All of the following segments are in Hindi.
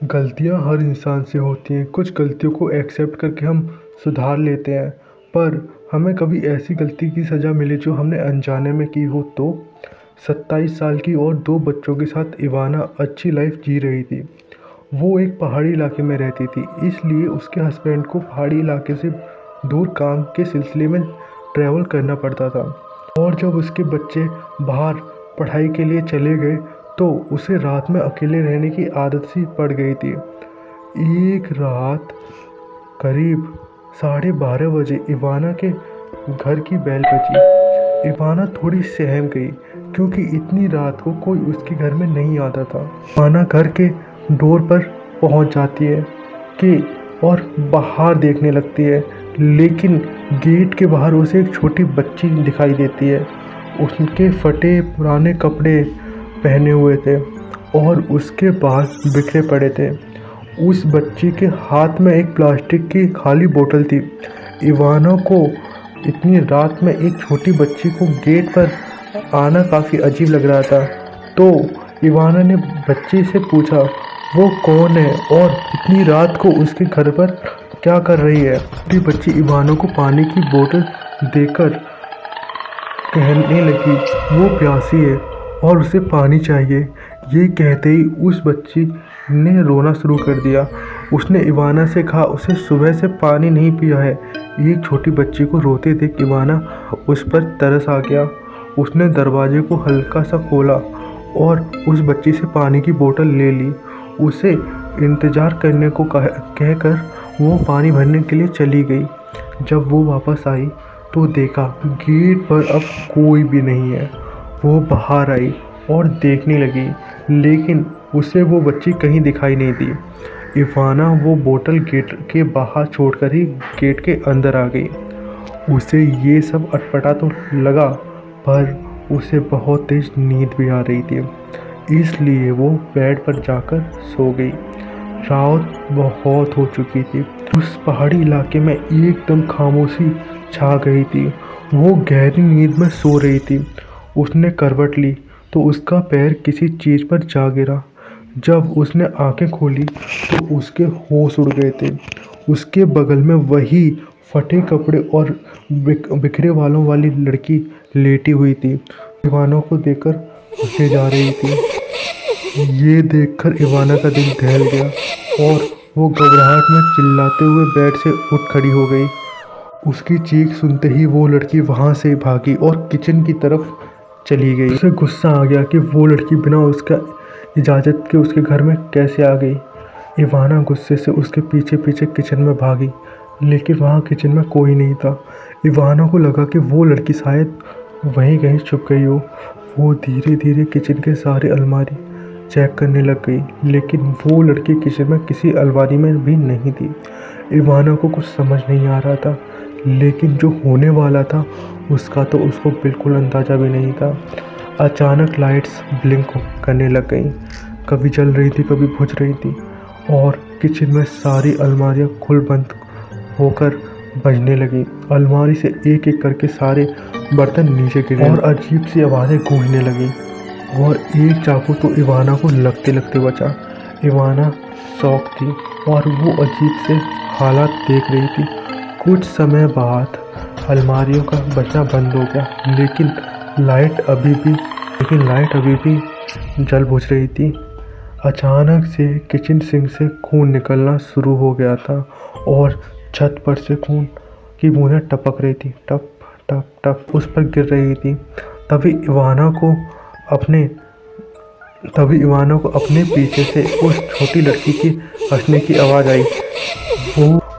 गलतियाँ हर इंसान से होती हैं। कुछ गलतियों को एक्सेप्ट करके हम सुधार लेते हैं, पर हमें कभी ऐसी गलती की सज़ा मिले जो हमने अनजाने में की हो। तो 27 साल की और 2 बच्चों के साथ इवाना अच्छी लाइफ जी रही थी। वो एक पहाड़ी इलाके में रहती थी, इसलिए उसके हस्बैंड को पहाड़ी इलाके से दूर काम के सिलसिले में ट्रैवल करना पड़ता था। और जब उसके बच्चे बाहर पढ़ाई के लिए चले गए तो उसे रात में अकेले रहने की आदत सी पड़ गई थी। एक रात करीब 12:30 बजे इवाना के घर की बेल बजी। इवाना थोड़ी सहम गई क्योंकि इतनी रात को कोई उसके घर में नहीं आता था। इवाना घर के डोर पर पहुंच जाती है कि और बाहर देखने लगती है, लेकिन गेट के बाहर उसे एक छोटी बच्ची दिखाई देती है। उसके फटे पुराने कपड़े पहने हुए थे और उसके बाल बिखरे पड़े थे। उस बच्ची के हाथ में एक प्लास्टिक की खाली बोतल थी। इवाना को इतनी रात में एक छोटी बच्ची को गेट पर आना काफ़ी अजीब लग रहा था। तो इवाना ने बच्ची से पूछा वो कौन है और इतनी रात को उसके घर पर क्या कर रही है। छोटी बच्ची इवाना को पानी की बोतल देकर कहने लगी वो प्यासी है और उसे पानी चाहिए। ये कहते ही उस बच्ची ने रोना शुरू कर दिया। उसने इवाना से कहा उसे सुबह से पानी नहीं पिया है। एक छोटी बच्ची को रोते देख इवाना उस पर तरस आ गया। उसने दरवाजे को हल्का सा खोला और उस बच्ची से पानी की बोतल ले ली। उसे इंतज़ार करने को कहकर वो पानी भरने के लिए चली गई। जब वो वापस आई तो देखा गेट पर अब कोई भी नहीं है। वो बाहर आई और देखने लगी, लेकिन उसे वो बच्ची कहीं दिखाई नहीं दी। इवाना वो बोतल गेट के बाहर छोड़कर ही गेट के अंदर आ गई। उसे ये सब अटपटा तो लगा, पर उसे बहुत तेज नींद भी आ रही थी, इसलिए वो बेड पर जाकर सो गई। रात बहुत हो चुकी थी। उस पहाड़ी इलाके में एकदम खामोशी छा गई थी। वो गहरी नींद में सो रही थी। उसने करवट ली तो उसका पैर किसी चीज़ पर जा गिरा। जब उसने आंखें खोली तो उसके होश उड़ गए थे। उसके बगल में वही फटे कपड़े और बिखरे बालों वाली लड़की लेटी हुई थी। इवाना को देखकर हंसे जा रही थी। ये देखकर इवाना का दिल दहल गया और वो घबराहट में चिल्लाते हुए बेड से उठ खड़ी हो गई। उसकी चीख सुनते ही वो लड़की वहाँ से भागी और किचन की तरफ चली गई। उसे गुस्सा आ गया कि वो लड़की बिना उसका इजाज़त के उसके घर में कैसे आ गई। इवाना गुस्से से उसके पीछे पीछे किचन में भागी, लेकिन वहाँ किचन में कोई नहीं था। इवाना को लगा कि वो लड़की शायद वहीं कहीं छुप गई हो। वो धीरे धीरे किचन के सारे अलमारी चेक करने लग गई, लेकिन वो लड़की किचन में किसी अलमारी में भी नहीं थी। इवाना को कुछ समझ नहीं आ रहा था, लेकिन जो होने वाला था उसका तो उसको बिल्कुल अंदाज़ा भी नहीं था। अचानक लाइट्स ब्लिंक करने लग गईं, कभी जल रही थी कभी बुझ रही थी, और किचन में सारी अलमारियां खुल बंद होकर बजने लगी। अलमारी से एक एक करके सारे बर्तन नीचे गिरे और अजीब सी आवाज़ें गूंजने लगी, और एक चाकू तो इवाना को लगते लगते बचा। इवाना शॉक थी और वो अजीब से हालात देख रही थी। कुछ समय बाद अलमारियों का बजना बंद हो गया, लेकिन लाइट अभी भी जल बुझ रही थी। अचानक से किचन सिंक से खून निकलना शुरू हो गया था और छत पर से खून की बूंदें टपक रही थी, टप टप टप उस पर गिर रही थी। तभी इवाना को अपने पीछे से उस छोटी लड़की की हंसने की आवाज़ आई।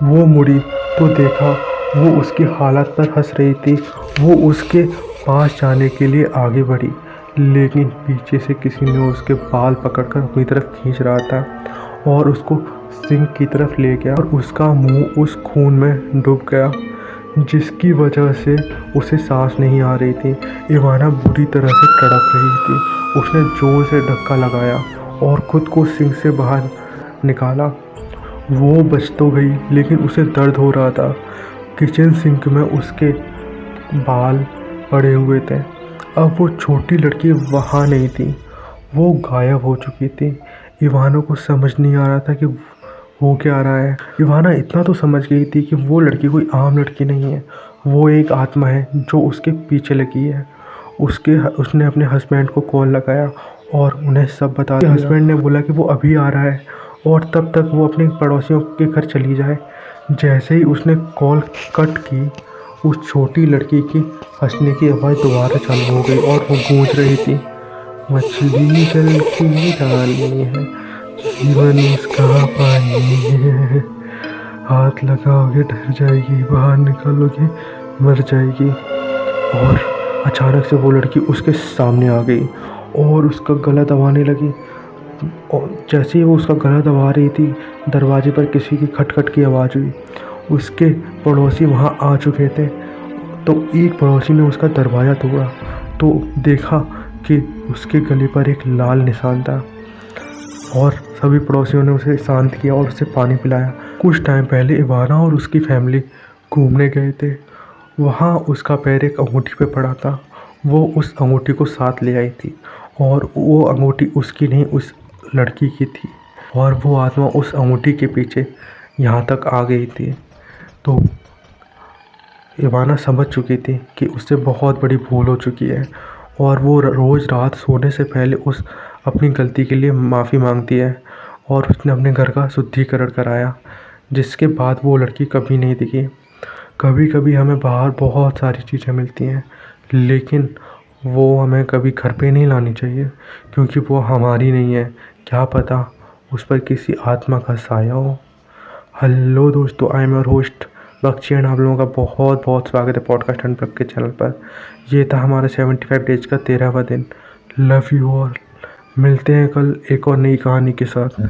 वो मुड़ी तो देखा वो उसकी हालत पर हंस रही थी। वो उसके पास जाने के लिए आगे बढ़ी, लेकिन पीछे से किसी ने उसके बाल पकड़कर अपनी तरफ खींच रहा था और उसको सिंक की तरफ ले गया, और उसका मुंह उस खून में डूब गया, जिसकी वजह से उसे सांस नहीं आ रही थी। इवाना बुरी तरह से तड़प रही थी। उसने जोर से धक्का लगाया और खुद को सिंक से बाहर निकाला। वो बच तो गई, लेकिन उसे दर्द हो रहा था। किचन सिंक में उसके बाल पड़े हुए थे। अब वो छोटी लड़की वहाँ नहीं थी, वो गायब हो चुकी थी। इवाना को समझ नहीं आ रहा था कि हो क्या रहा है। इवाना इतना तो समझ गई थी कि वो लड़की कोई आम लड़की नहीं है, वो एक आत्मा है जो उसके पीछे लगी है। उसने अपने हस्बैंड को कॉल लगाया और उन्हें सब बता दिया। हस्बैंड ने बोला कि वो अभी आ रहा है और तब तक वो अपने पड़ोसियों के घर चली जाए। जैसे ही उसने कॉल कट की, उस छोटी लड़की की हंसने की आवाज़ दोबारा चालू हो गई और वो गूंज रही थी, मछली जल की रानी है, जीवन उसका पानी है, हाथ लगाओगे डर जाएगी, बाहर निकालोगे मर जाएगी। और अचानक से वो लड़की उसके सामने आ गई और उसका गला दबाने लगी। और जैसे ही वो उसका गला दबा रही थी, दरवाजे पर किसी की खटखट की आवाज़ हुई। उसके पड़ोसी वहाँ आ चुके थे, तो एक पड़ोसी ने उसका दरवाज़ा तोड़ा तो देखा कि उसके गले पर एक लाल निशान था और सभी पड़ोसियों ने उसे शांत किया और उसे पानी पिलाया। कुछ टाइम पहले इवाना और उसकी फैमिली घूमने गए थे। वहाँ उसका पैर एक अंगूठी पे पड़ा था। वो उस अंगूठी को साथ ले आई थी और वो अंगूठी उसकी नहीं, उस लड़की की थी। और वो आत्मा उस अंगूठी के पीछे यहाँ तक आ गई थी। तो इवाना समझ चुकी थी कि उससे बहुत बड़ी भूल हो चुकी है और वो रोज़ रात सोने से पहले उस अपनी गलती के लिए माफ़ी मांगती है। और उसने अपने घर का शुद्धिकरण कराया, जिसके बाद वो लड़की कभी नहीं दिखी। कभी कभी हमें बाहर बहुत सारी चीज़ें मिलती हैं, लेकिन वो हमें कभी घर पे नहीं लानी चाहिए, क्योंकि वो हमारी नहीं है। क्या पता उस पर किसी आत्मा का साया हो। हेलो दोस्तों, I am your host Bakshi and आप लोगों का बहुत बहुत स्वागत है पॉडकास्ट एंड ब्लॉग के चैनल पर। ये था हमारा 75 डेज का 13वां दिन। Love you all. मिलते हैं कल एक और नई कहानी के साथ।